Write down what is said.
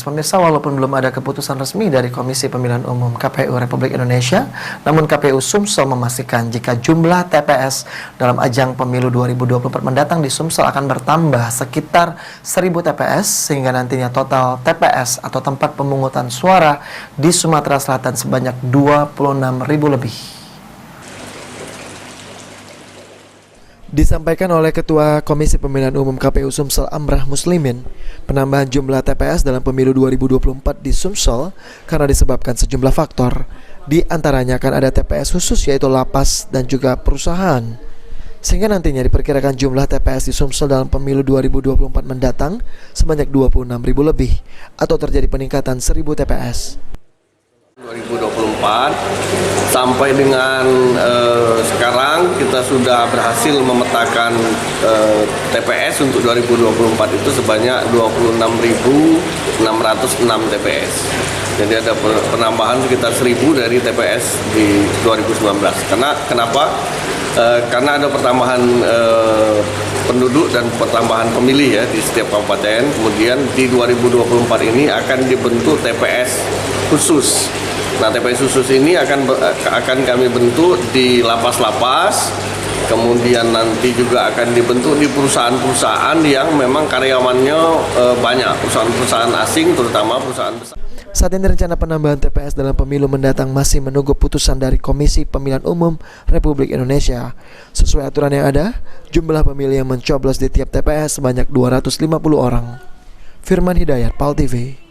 Pemirsa, walaupun belum ada keputusan resmi dari Komisi Pemilihan Umum KPU Republik Indonesia, namun KPU Sumsel memastikan jika jumlah TPS dalam ajang pemilu 2024 mendatang di Sumsel akan bertambah sekitar 1.000 TPS, sehingga nantinya total TPS atau tempat pemungutan suara di Sumatera Selatan sebanyak 26.000 lebih. Disampaikan oleh Ketua Komisi Pemilihan Umum KPU Sumsel Amrah Muslimin, penambahan jumlah TPS dalam pemilu 2024 di Sumsel karena disebabkan sejumlah faktor. Di antaranya akan ada TPS khusus yaitu lapas dan juga perusahaan. Sehingga nantinya diperkirakan jumlah TPS di Sumsel dalam pemilu 2024 mendatang sebanyak 26.000 lebih atau terjadi peningkatan 1.000 TPS. 2024 sampai dengan sekarang kita sudah berhasil memetakan TPS untuk 2024 itu sebanyak 26.606 TPS. Jadi ada penambahan sekitar 1.000 dari TPS di 2019. Kenapa? Karena ada pertambahan penduduk dan pertambahan pemilih ya di setiap kabupaten. Kemudian di 2024 ini akan dibentuk TPS khusus. Nah, TPS khusus ini akan kami bentuk di lapas-lapas, kemudian nanti juga akan dibentuk di perusahaan-perusahaan yang memang karyawannya banyak, perusahaan-perusahaan asing terutama perusahaan besar. Saat ini rencana penambahan TPS dalam pemilu mendatang masih menunggu putusan dari Komisi Pemilihan Umum Republik Indonesia. Sesuai aturan yang ada, jumlah pemilih yang mencoblos di tiap TPS sebanyak 250 orang. Firman Hidayat, PAL TV.